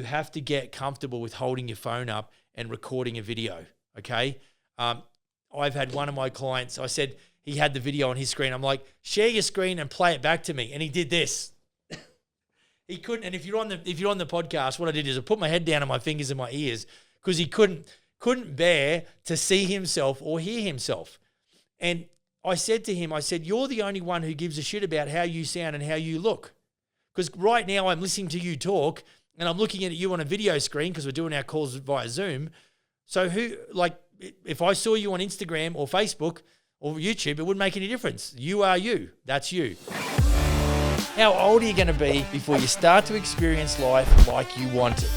have to get comfortable with holding your phone up and recording a video, okay? I've had one of my clients, I said he had the video on his screen. I'm like, share your screen and play it back to me. And he did this. He couldn't. And if you're on the podcast, what I did is I put my head down on my fingers and my ears because he couldn't bear to see himself or hear himself. And I said to him, you're the only one who gives a shit about how you sound and how you look. Because right now I'm listening to you talk and I'm looking at you on a video screen because we're doing our calls via Zoom. So if I saw you on Instagram or Facebook or YouTube, it wouldn't make any difference. You are you. That's you. How old are you going to be before you start to experience life like you want it?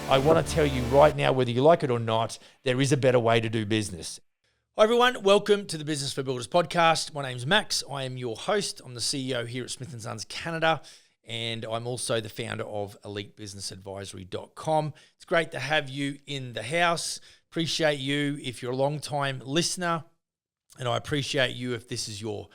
I want to tell you right now, whether you like it or not, there is a better way to do business. Hi everyone, welcome to the Business for Builders podcast. My name's Max. I am your host. I'm the CEO here at Smith & Sons Canada, and I'm also the founder of EliteBusinessAdvisory.com. It's great to have you in the house. Appreciate you if you're a long-time listener, and I appreciate you if this is your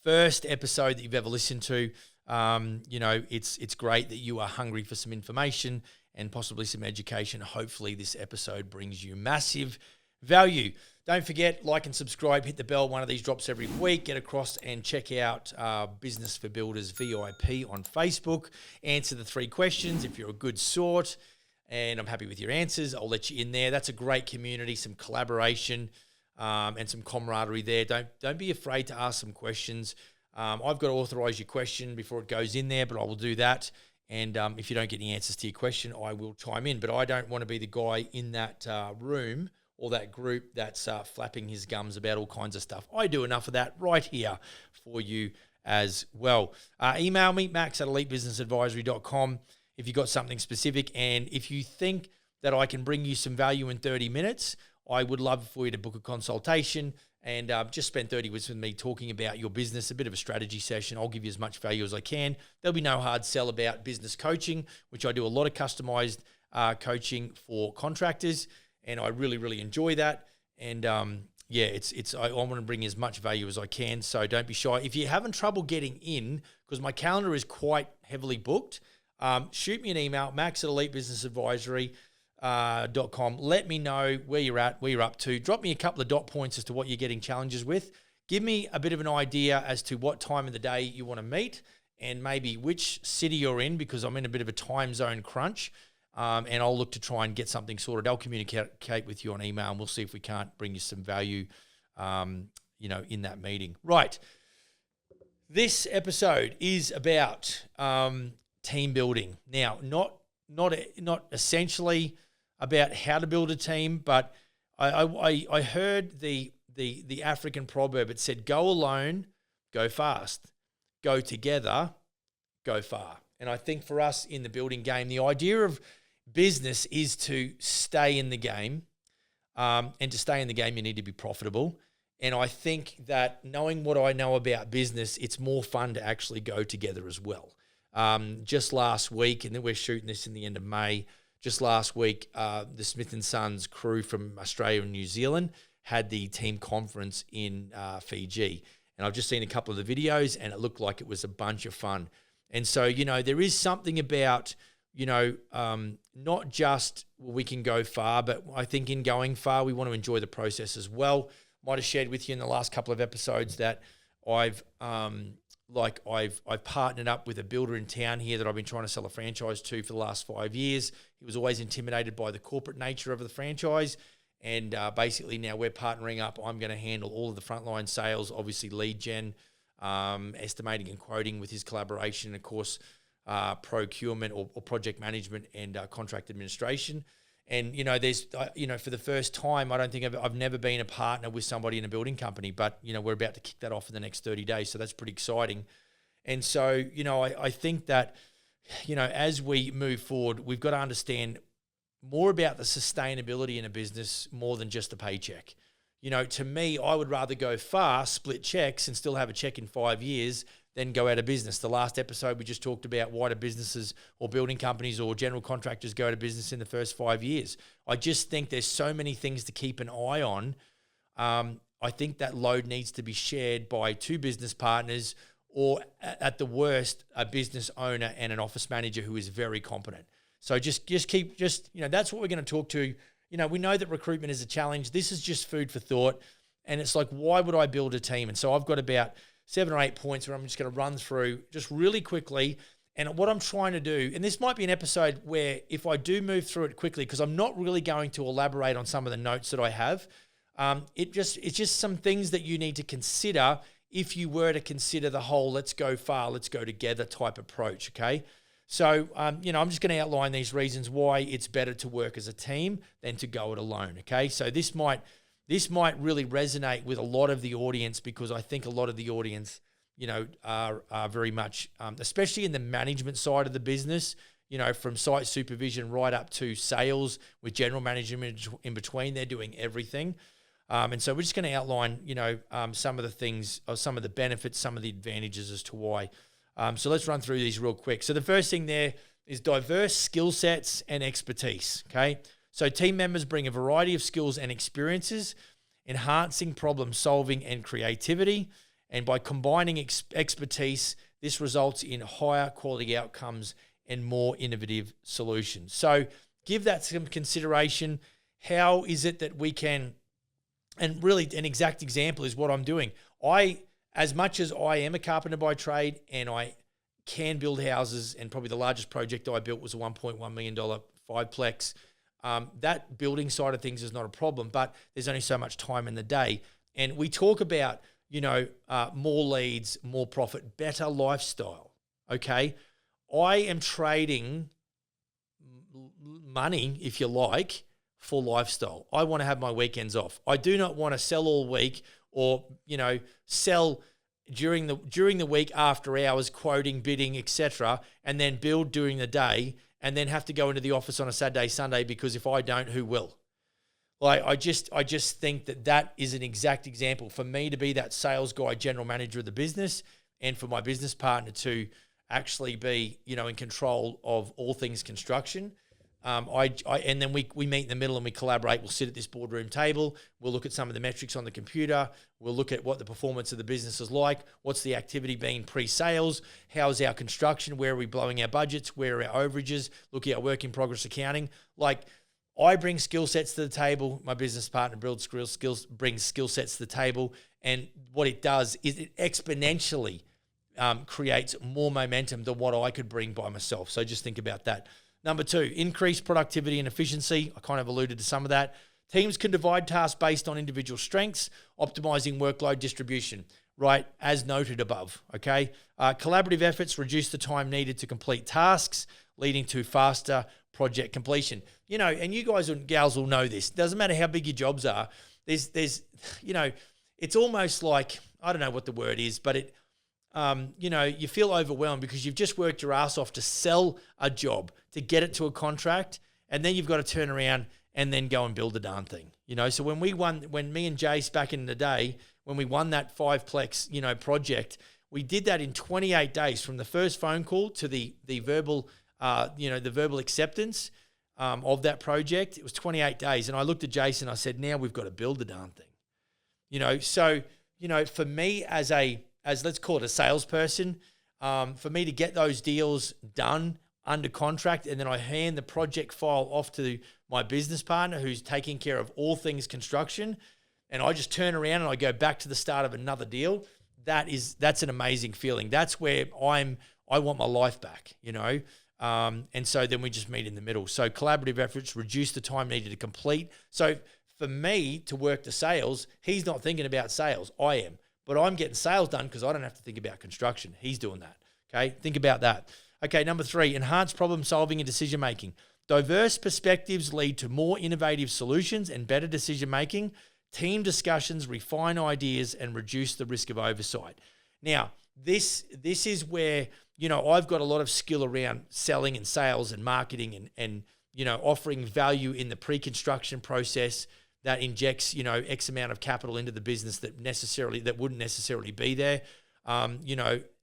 first episode that you've ever listened to. It's great that you are hungry for some information and possibly some education. Hopefully this episode brings you massive value. Don't forget, like and subscribe, hit the bell. One of these drops every week. Get across and check out Business for Builders VIP on Facebook. Answer the 3 questions if you're a good sort, and I'm happy with your answers. I'll let you in there. That's a great community, some collaboration, and some camaraderie there. Don't be afraid to ask some questions. I've got to authorize your question before it goes in there, but I will do that. And if you don't get any answers to your question, I will chime in. But I don't want to be the guy in that room or that group that's flapping his gums about all kinds of stuff. I do enough of that right here for you as well. Email me, max@elitebusinessadvisory.com, if you've got something specific. And if you think that I can bring you some value in 30 minutes, I would love for you to book a consultation and just spend 30 minutes with me talking about your business, a bit of a strategy session. I'll give you as much value as I can. There'll be no hard sell about business coaching, which I do a lot of customized coaching for contractors, and I really, really enjoy that. And I want to bring as much value as I can, so don't be shy. If you're having trouble getting in, because my calendar is quite heavily booked, shoot me an email, max@elitebusinessadvisory.com. Let me know where you're at, where you're up to. Drop me a couple of dot points as to what you're getting challenges with. Give me a bit of an idea as to what time of the day you want to meet and maybe which city you're in, because I'm in a bit of a time zone crunch, and I'll look to try and get something sorted. I'll communicate with you on email, and we'll see if we can't bring you some value, in that meeting. Right. This episode is about team building. Now, not essentially about how to build a team, but I heard the African proverb. It said, go alone, go fast. Go together, go far. And I think for us in the building game, the idea of business is to stay in the game. And to stay in the game, you need to be profitable. And I think that knowing what I know about business, it's more fun to actually go together as well. Just last week, and then we're shooting this in the end of May, just last week, the Smith & Sons crew from Australia and New Zealand had the team conference in Fiji. And I've just seen a couple of the videos, and it looked like it was a bunch of fun. And so, there is something about, not just we can go far, but I think in going far, we want to enjoy the process as well. Might have shared with you in the last couple of episodes that I've partnered up with a builder in town here that I've been trying to sell a franchise to for the last 5 years. He was always intimidated by the corporate nature of the franchise. And basically now we're partnering up. I'm going to handle all of the frontline sales, obviously lead gen, estimating and quoting with his collaboration, and of course, procurement or project management and contract administration. And, there's, for the first time, I don't think I've never been a partner with somebody in a building company, but, we're about to kick that off in the next 30 days. So that's pretty exciting. And so, I think that, as we move forward, we've got to understand more about the sustainability in a business more than just a paycheck. To me, I would rather go far, split checks and still have a check in 5 years than go out of business. The last episode, we just talked about why do businesses or building companies or general contractors go out of business in the first 5 years. I just think there's so many things to keep an eye on. I think that load needs to be shared by 2 business partners or at the worst, a business owner and an office manager who is very competent. So just keep, that's what we're going to talk to. We know that recruitment is a challenge. This is just food for thought. And it's like, why would I build a team? And so I've got about 7 or 8 points where I'm just going to run through just really quickly. And what I'm trying to do, and this might be an episode where if I do move through it quickly, because I'm not really going to elaborate on some of the notes that I have, it's just some things that you need to consider if you were to consider the whole let's go far, let's go together type approach, okay? So, I'm just going to outline these reasons why it's better to work as a team than to go it alone, okay? So this might really resonate with a lot of the audience, because I think a lot of the audience, are very much, especially in the management side of the business, from site supervision right up to sales with general management in between, they're doing everything. And so we're just going to outline, some of the things, or some of the benefits, some of the advantages as to why. So let's run through these real quick. So the first thing there is diverse skill sets and expertise, okay? So team members bring a variety of skills and experiences, enhancing problem solving and creativity. And by combining expertise, this results in higher quality outcomes and more innovative solutions. So give that some consideration. How is it that we can, and really an exact example is what I'm doing. As much as I am a carpenter by trade and I can build houses, and probably the largest project I built was a $1.1 million 5-plex, that building side of things is not a problem, but there's only so much time in the day. And we talk about, more leads, more profit, better lifestyle, okay? I am trading money, if you like, for lifestyle. I want to have my weekends off. I do not want to sell all week, or, sell during the week after hours, quoting, bidding, etc., and then build during the day, and then have to go into the office on a Saturday, Sunday, because if I don't, who will? Like, I just think that is an exact example for me to be that sales guy, general manager of the business, and for my business partner to actually be, in control of all things construction. And then we meet in the middle and we collaborate. We'll sit at this boardroom table. We'll look at some of the metrics on the computer. We'll look at what the performance of the business is like. What's the activity been pre-sales? How's our construction? Where are we blowing our budgets? Where are our overages? Look at our work in progress accounting. Like, I bring skill sets to the table. My business partner brings skill sets to the table. And what it does is it exponentially creates more momentum than what I could bring by myself. So just think about that. Number 2, increased productivity and efficiency. I kind of alluded to some of that. Teams can divide tasks based on individual strengths, optimizing workload distribution, right, as noted above, okay? Collaborative efforts reduce the time needed to complete tasks, leading to faster project completion. And you guys and gals will know this. Doesn't matter how big your jobs are. There's it's almost like, I don't know what the word is, but it, you feel overwhelmed because you've just worked your ass off to sell a job, to get it to a contract, and then you've got to turn around and then go and build the darn thing. So when me and Jace back in the day, when we won that 5-plex, project, we did that in 28 days from the first phone call to the verbal, the verbal acceptance of that project. It was 28 days. And I looked at Jace and I said, now we've got to build the darn thing. So, for me as let's call it a salesperson, for me to get those deals done under contract, and then I hand the project file off to my business partner who's taking care of all things construction, and I just turn around and I go back to the start of another deal, that's an amazing feeling. That's where I want my life back, and so then we just meet in the middle. So collaborative efforts reduce the time needed to complete. So for me to work the sales, he's not thinking about sales, I am. But I'm getting sales done because I don't have to think about construction. He's doing that, okay? Think about that. Okay, number 3, enhanced problem solving and decision making. Diverse perspectives lead to more innovative solutions and better decision making. Team discussions refine ideas and reduce the risk of oversight. Now, this is where, I've got a lot of skill around selling and sales and marketing and offering value in the pre-construction process that injects, X amount of capital into the business that wouldn't necessarily be there,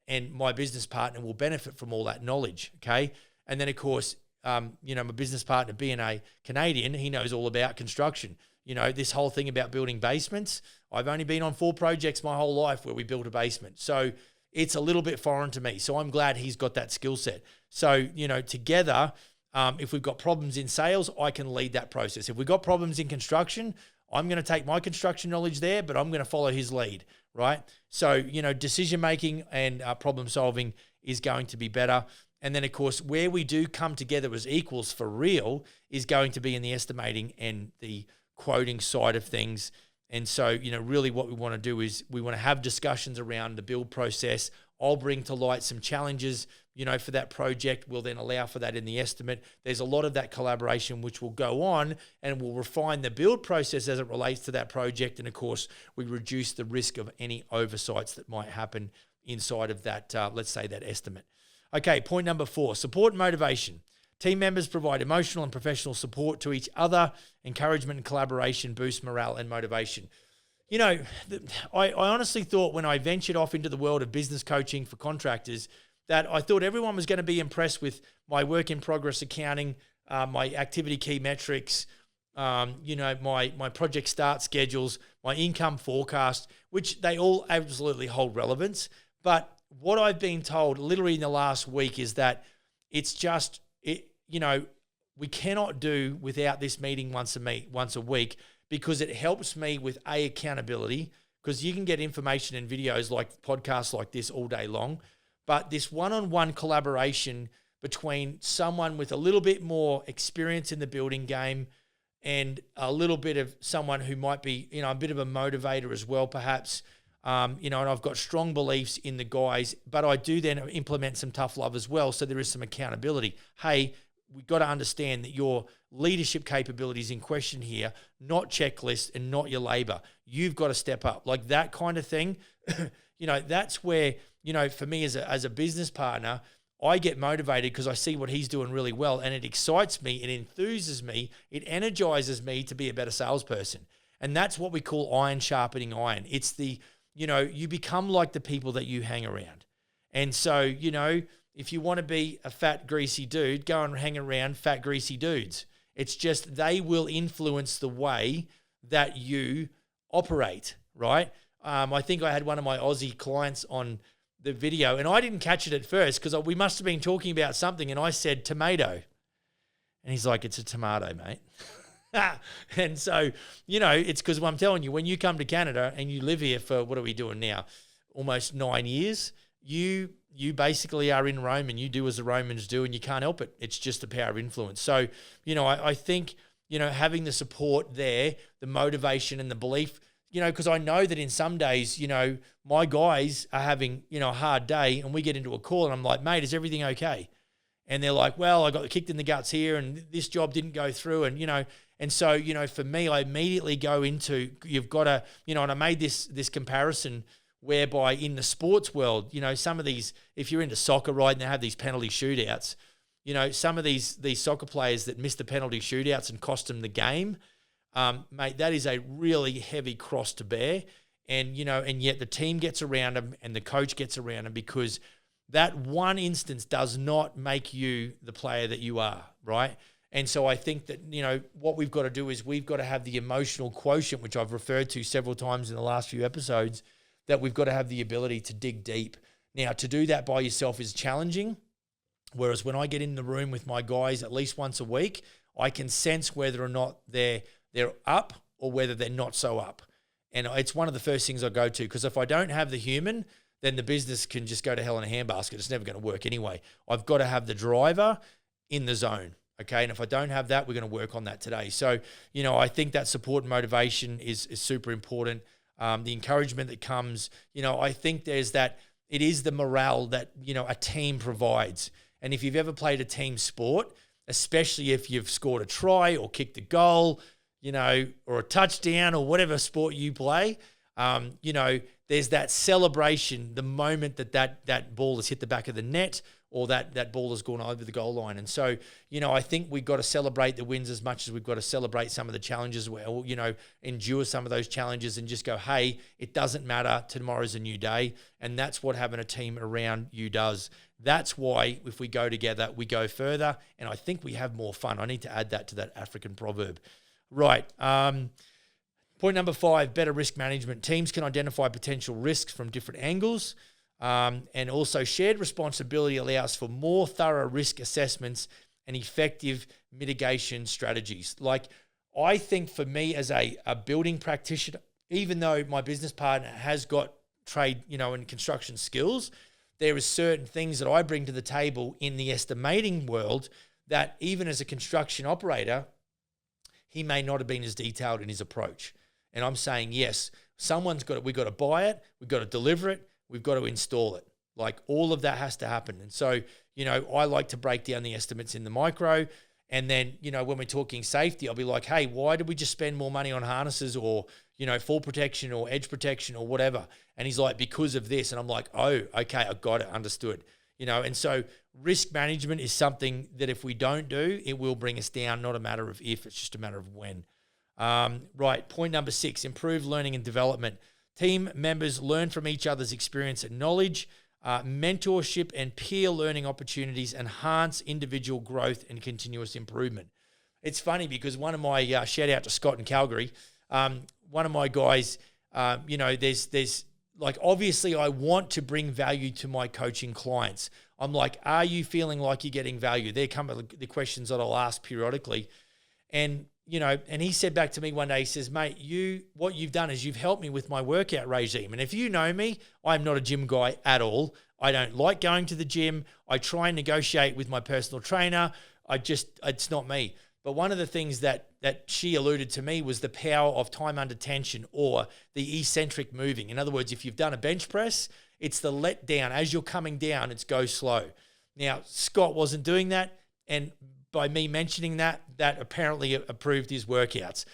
and my business partner will benefit from all that knowledge, okay? And then, of course, my business partner being a Canadian, he knows all about construction. This whole thing about building basements, I've only been on 4 projects my whole life where we built a basement. So it's a little bit foreign to me. So I'm glad he's got that skill set. So, together, if we've got problems in sales, I can lead that process. If we've got problems in construction, I'm going to take my construction knowledge there, but I'm going to follow his lead, right? So, decision-making and problem solving is going to be better. And then, of course, where we do come together as equals for real is going to be in the estimating and the quoting side of things. And so, really what we want to do is we want to have discussions around the build process. I'll bring to light some challenges, for that project. We'll then allow for that in the estimate. There's a lot of that collaboration which will go on and will refine the build process as it relates to that project. And, of course, we reduce the risk of any oversights that might happen inside of that, let's say, that estimate. Okay, point number 4, support and motivation. Team members provide emotional and professional support to each other. Encouragement and collaboration boost morale and motivation. I honestly thought when I ventured off into the world of business coaching for contractors that I thought everyone was going to be impressed with my work in progress accounting, my activity key metrics, my project start schedules, my income forecast, which they all absolutely hold relevance. But what I've been told literally in the last week is that it's just, we cannot do without this meeting once a week because it helps me with accountability, because you can get information and videos like podcasts like this all day long. But this one-on-one collaboration between someone with a little bit more experience in the building game and a little bit of someone who might be, a bit of a motivator as well, perhaps, and I've got strong beliefs in the guys, but I do then implement some tough love as well. So there is some accountability. Hey, we've got to understand that your leadership capabilities in question here, not checklist and not your labor. You've got to step up, like that kind of thing. That's where, for me as a business partner, I get motivated because I see what he's doing really well, and it excites me, it enthuses me, it energizes me to be a better salesperson. And that's what we call iron sharpening iron. It's you become like the people that you hang around. And so, if you want to be a fat, greasy dude, go and hang around fat, greasy dudes. It's just they will influence the way that you operate, right? I think I had one of my Aussie clients on the video, and I didn't catch it at first because we must have been talking about something, and I said tomato. And he's like, it's a tomato, mate. And so, it's because I'm telling you, when you come to Canada and you live here for, what are we doing now? Almost 9 years, you basically are in Rome and you do as the Romans do, and you can't help it. It's just the power of influence. So, I think, having the support there, the motivation and the belief, because I know that in some days, my guys are having, a hard day, and we get into a call and I'm like, mate, is everything okay? And they're like, well, I got kicked in the guts here and this job didn't go through. And so, for me, I immediately go into, you've got to, and I made this comparison whereby in the sports world, some of these, if you're into soccer, right, and they have these penalty shootouts, some of these soccer players that miss the penalty shootouts and cost them the game, mate, that is a really heavy cross to bear. And, and yet the team gets around them and the coach gets around them, because that one instance does not make you the player that you are, right? And so I think that, what we've got to do is we've got to have the emotional quotient, which I've referred to several times in the last few episodes, that we've got to have the ability to dig deep. Now, to do that by yourself is challenging, whereas when I get in the room with my guys at least once a week, I can sense whether or not they're up or whether they're not so up. And it's one of the first things I go to, because if I don't have the human, then the business can just go to hell in a handbasket. It's never going to work anyway. I've got to have the driver in the zone. Okay. And if I don't have that, we're going to work on that today. So, I think that support and motivation is super important. The encouragement that comes, I think there's that, it is the morale that, a team provides. And if you've ever played a team sport, especially if you've scored a try or kicked a goal, or a touchdown or whatever sport you play, there's that celebration the moment that ball has hit the back of the net or that ball has gone over the goal line. And so, I think we've got to celebrate the wins as much as we've got to celebrate some of the challenges, or, endure some of those challenges and just go, hey, it doesn't matter. Tomorrow's a new day. And that's what having a team around you does. That's why if we go together, we go further. And I think we have more fun. I need to add that to that African proverb. Right. Point number 5, better risk management. Teams can identify potential risks from different angles. And also shared responsibility allows for more thorough risk assessments and effective mitigation strategies. Like, I think for me as a building practitioner, even though my business partner has got trade, and construction skills, there is certain things that I bring to the table in the estimating world that even as a construction operator, he may not have been as detailed in his approach. And I'm saying, yes, we've got to buy it, we've got to deliver it, we've got to install it. Like, all of that has to happen. And so, I like to break down the estimates in the micro. And then, when we're talking safety, I'll be like, hey, why did we just spend more money on harnesses or, fall protection or edge protection or whatever? And he's like, because of this. And I'm like, oh, okay, I got it, understood. And so risk management is something that if we don't do, it will bring us down, not a matter of if, it's just a matter of when. Right, point number 6, improve learning and development. Team members learn from each other's experience and knowledge. Mentorship and peer learning opportunities enhance individual growth and continuous improvement. It's funny because one of my, shout out to Scott in Calgary, one of my guys, there's like, obviously I want to bring value to my coaching clients. I'm like, are you feeling like you're getting value? There come the questions that I'll ask periodically. And, and he said back to me one day, he says, mate, what you've done is you've helped me with my workout regime. And if you know me, I'm not a gym guy at all. I don't like going to the gym. I try and negotiate with my personal trainer. It's not me. But one of the things that she alluded to me was the power of time under tension, or the eccentric moving. In other words, if you've done a bench press, it's the let down. As you're coming down, it's go slow. Now, Scott wasn't doing that. And by me mentioning that apparently approved his workouts.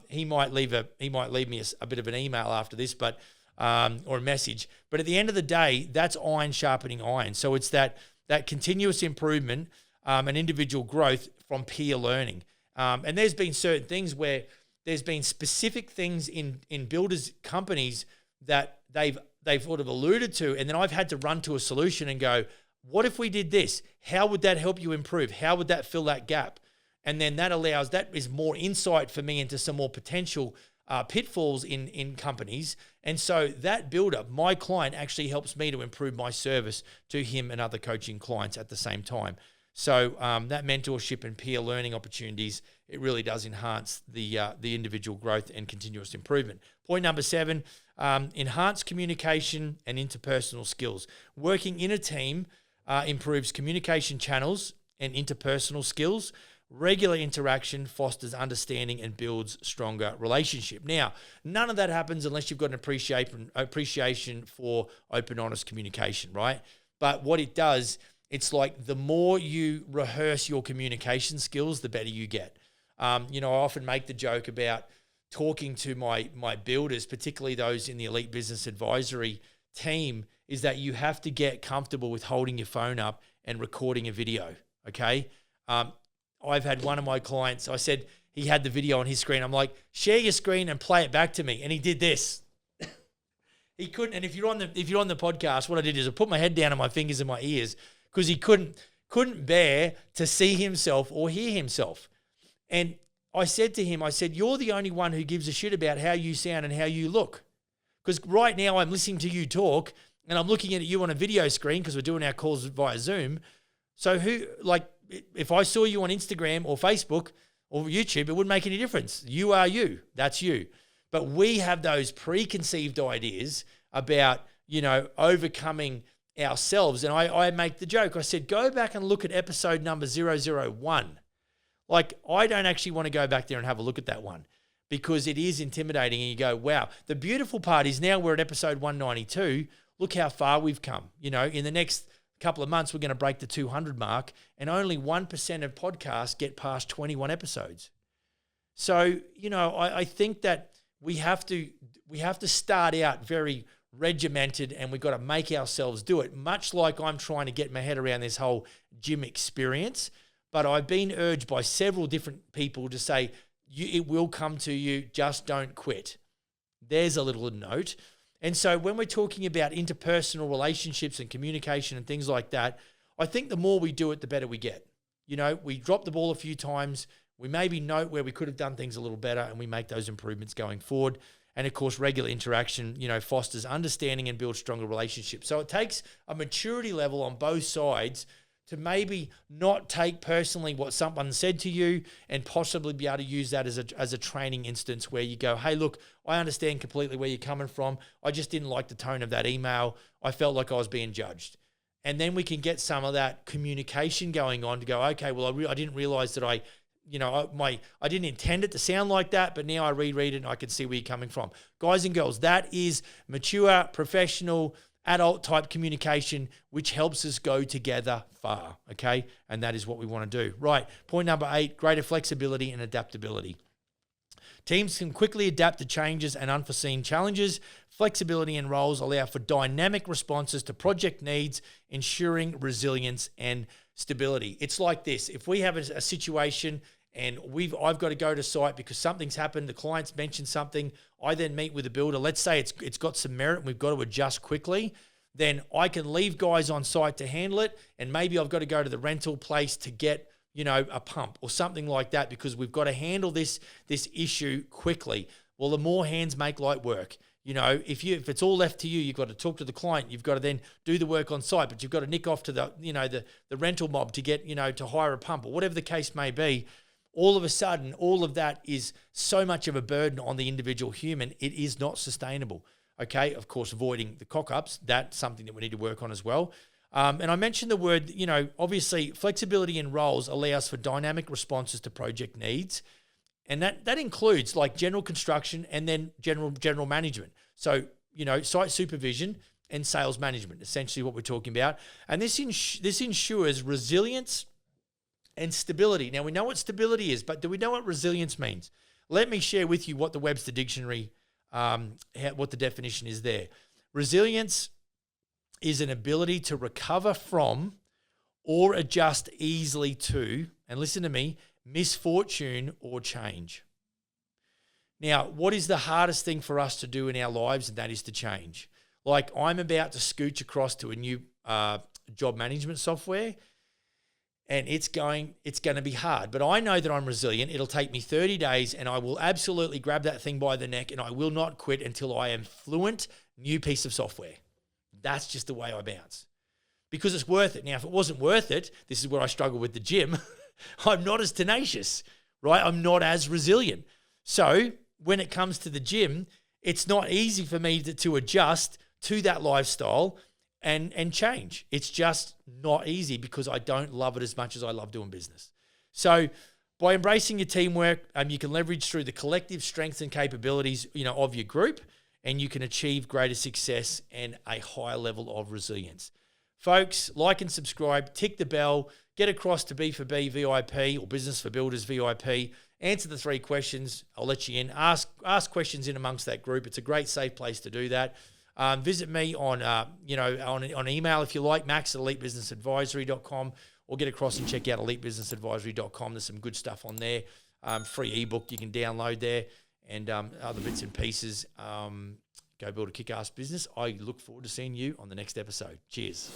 He might leave me a bit of an email after this, but or a message. But at the end of the day, that's iron sharpening iron. So it's that continuous improvement and individual growth from peer learning. And there's been certain things where there's been specific things in builders' companies that they've sort of alluded to, and then I've had to run to a solution and go, what if we did this? How would that help you improve? How would that fill that gap? And then that is more insight for me into some more potential pitfalls in companies. And so that builder, my client, actually helps me to improve my service to him and other coaching clients at the same time. So that mentorship and peer learning opportunities, it really does enhance the individual growth and continuous improvement. Point number 7, enhance communication and interpersonal skills. Working in a team improves communication channels and interpersonal skills. Regular interaction fosters understanding and builds stronger relationship. Now, none of that happens unless you've got an appreciation for open, honest communication, right? But what it does, it's like the more you rehearse your communication skills, the better you get. I often make the joke about talking to my builders, particularly those in the Elite Business Advisory team, is that you have to get comfortable with holding your phone up and recording a video, okay? I've had one of my clients, I said he had the video on his screen. I'm like, share your screen and play it back to me. And he did this. He couldn't. And if you're on the podcast, what I did is I put my head down on my fingers and my ears because he couldn't bear to see himself or hear himself. And I said to him, you're the only one who gives a shit about how you sound and how you look. Because right now I'm listening to you talk and I'm looking at you on a video screen because we're doing our calls via Zoom. So if I saw you on Instagram or Facebook or YouTube, it wouldn't make any difference. You are you. That's you. But we have those preconceived ideas about, overcoming ourselves. And I make the joke. I said, go back and look at episode number 001. Like, I don't actually want to go back there and have a look at that one because it is intimidating. And you go, wow. The beautiful part is now we're at episode 192. Look how far we've come. In the next couple of months, we're going to break the 200 mark, and only 1% of podcasts get past 21 episodes. So, I think that we have to start out very regimented, and we've got to make ourselves do it, much like I'm trying to get my head around this whole gym experience. But I've been urged by several different people to say, it will come to you, just don't quit. There's a little note. And so when we're talking about interpersonal relationships and communication and things like that, I think the more we do it, the better we get. We drop the ball a few times. We maybe note where we could have done things a little better, and we make those improvements going forward. And of course, regular interaction, fosters understanding and builds stronger relationships. So it takes a maturity level on both sides to maybe not take personally what someone said to you and possibly be able to use that as a training instance where you go, hey, look, I understand completely where you're coming from. I just didn't like the tone of that email. I felt like I was being judged. And then we can get some of that communication going on to go, okay, well, I didn't realize that I didn't intend it to sound like that, but now I reread it and I can see where you're coming from. Guys and girls, that is mature, professional, adult type communication, which helps us go together far, okay? And that is what we want to do. Right, point number 8, greater flexibility and adaptability. Teams can quickly adapt to changes and unforeseen challenges. Flexibility in roles allow for dynamic responses to project needs, ensuring resilience and stability. It's like this. If we have a situation and I've got to go to site because something's happened, the client's mentioned something, I then meet with the builder. Let's say it's got some merit and we've got to adjust quickly. Then I can leave guys on site to handle it, and maybe I've got to go to the rental place to get a pump or something like that because we've got to handle this issue quickly. Well, the more hands make light work. If it's all left to you, you've got to talk to the client. You've got to then do the work on site, but you've got to nick off to the rental mob to get to hire a pump or whatever the case may be. All of a sudden, all of that is so much of a burden on the individual human. It is not sustainable. Okay, of course, avoiding the cock-ups, that's something that we need to work on as well. And I mentioned the word, obviously flexibility in roles allows for dynamic responses to project needs. And that includes like general construction and then general management. So, site supervision and sales management, essentially what we're talking about. And this ensures resilience and stability. Now, we know what stability is, but do we know what resilience means? Let me share with you what the Webster Dictionary, what the definition is there. Resilience is an ability to recover from or adjust easily to, and listen to me, misfortune or change. Now, what is the hardest thing for us to do in our lives? And that is to change. Like I'm about to scooch across to a new job management software, and it's going to be hard. But I know that I'm resilient. It'll take me 30 days, and I will absolutely grab that thing by the neck, and I will not quit until I am fluent new piece of software. That's just the way I bounce. Because it's worth it. Now, if it wasn't worth it, this is where I struggle with the gym, I'm not as tenacious, right? I'm not as resilient. So when it comes to the gym, it's not easy for me to adjust to that lifestyle and change. It's just not easy because I don't love it as much as I love doing business. So by embracing your teamwork, you can leverage through the collective strengths and capabilities, of your group, and you can achieve greater success and a higher level of resilience. Folks, like and subscribe, tick the bell, get across to B4B VIP or Business for Builders VIP. Answer the 3 questions. I'll let you in. Ask questions in amongst that group. It's a great, safe place to do that. Visit me on email if you like, max@elitebusinessadvisory.com, or get across and check out elitebusinessadvisory.com. There's some good stuff on there. Free ebook you can download there, and other bits and pieces. Go build a kick-ass business. I look forward to seeing you on the next episode. Cheers.